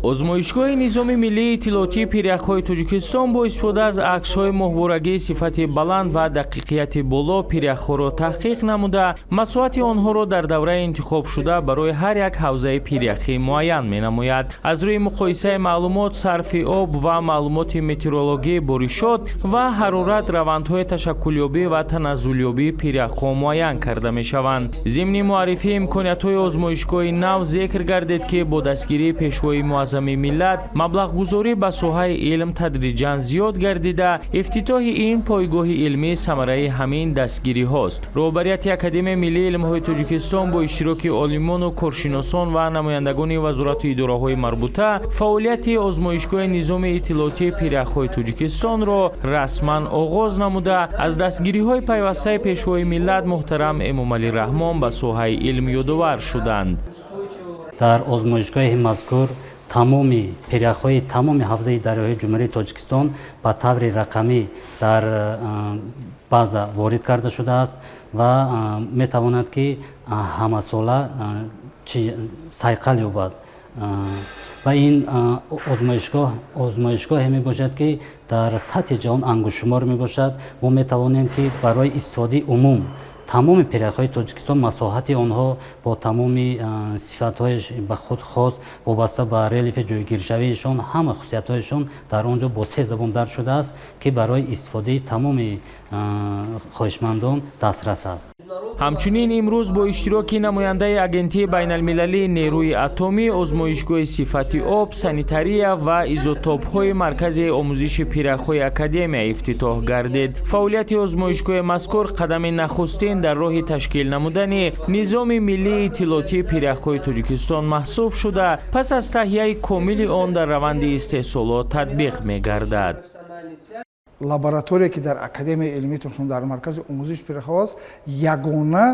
озмоишгоҳи низоми миллии иттилоотии пиряхҳои тоҷикистон бо истифода аз аксҳои моҳборагии сифати баланд ва дақиқияти боло пиряхҳоро таҳқиқ намуда, масоҳати онҳоро дар давраи интихобшуда барои ҳар як ҳавзаи пиряхӣ муайян менамояд. Аз рӯи муқоисаи маълумот, сарфи об ва маълумоти метеорологии боришот ва ҳарорат равандҳои ташаккулёбӣ ва таназзулёбии пиряхҳо муайян карда мешаванд. зимни муаррифии имкониятҳои озмоишгоҳи нав зикр гардид ки бо дастгирии пешвои муаззами миллат маблағгузорӣ ба соҳаи илм тадриҷан зиёд гардида, ифтитоҳи ин пойгоҳи илмӣ самараи ҳамин дастгириҳост. роҳбарияти Академияи миллии илмҳои Тоҷикистон бо иштироки олимону коршиносон ва намояндагони вазорату идораҳои марбута фаъолияти озмоишгоҳи низоми иттилоотии пиряхҳои Тоҷикистонро расман оғоз намуда, аз дастгириҳои пайвастаи пешвои миллат муҳтарам Эмомалӣ Раҳмон ба соҳаи илм ёдовар шуданд. дар озмоишгоҳи мазкур тамоми пиряхҳои тамоми ҳавзаи дарёҳои ҷумҳурии Тоҷикистон ба таври рақамӣ дар база ворид карда шудааст ва метавонад ки ҳамасола сайқал ёбад. ва ин озмоишгоҳе мебошад ки дар сатҳи ҷаҳон ангушумор мебошад. мо метавонем ки барои истифодаи умум тамоми пиряхҳои Тоҷикистон масоҳати онҳо бо тамоми сифатҳояш ба худ хос вобаста ба релифи ҷойгиршавиишон ҳама хусусиятҳояшон дар он ҷо бо 3 забон дарҷ шудааст ки барои истифодаи тамоми хоҳишмандон дастрас аст. ҳамчунин имрӯз бо иштироки намояндаи агентии байналмилалии нерӯи атомӣ, озмоишгоҳи сифати об, санитария ва изотопҳои маркази омӯзиши пиряхҳои академия ифтитоҳ гардид. фаъолияти озмоишгоҳи мазкур қадами нахустин дар роҳи ташкил намудани низоми миллии иттилоотии пиряхҳои Тоҷикистон маҳсуб шуда, пас аз таҳияи комили он дар раванди истеҳсолот татбиқ мегардад. лаборатория ки дар Академияи илмии Тоҷикистон дар маркази омӯзиши пиряхҳо аст, ягона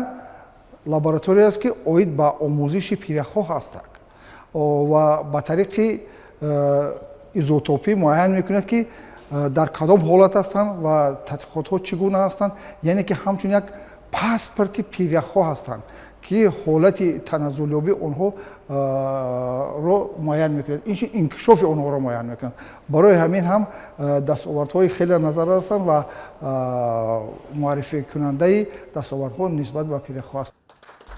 лаборатория аст ки оид ба омӯзиши пиряхҳо ҳастад ва ба тариқи изотопӣ муайян мекунад ки дар кадом ҳолат ҳастанд ва тадқиқотҳо чӣ гуна ҳастанд, яъне ки ҳамчун як паспорти пиряхҳо ҳастанд ки ҳолати таназзулёби онҳоро муайян мекунад, инкишофи онҳоро муайян мекунад. барои ҳамин ҳам дастовардҳои хеле назар ҳастанд ва муаррификунандаи дастовардҳо нисбат ба пиряхҳо аст.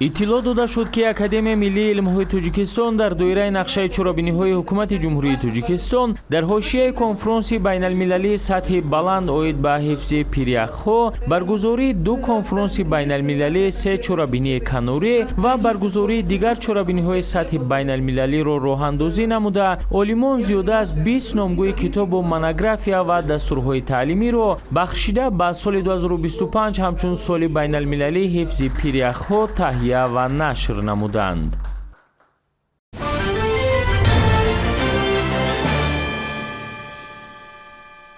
иттилоъ дода шуд ки Академияи миллии илмҳои Тоҷикистон дар доираи нақшаи чорабиниҳои ҳукумати ҷумҳурии Тоҷикистон дар ҳошияи конфронси байналмилалии сатҳи баланд оид ба ҳифзи пиряхҳо баргузории 2 конфронси байналмилалӣ, 3 чорабинии канорӣ ва баргузории дигар чорабиниҳои сатҳи байналмилалиро роҳандозӣ намуда, олимон зиёда аз 20 номгӯи китобу монография ва дастурҳои таълимиро бахшида ба соли 2025 ҳамчун соли байналмилалии ҳифзи пиряхҳо таҳия ва нашр намуданд.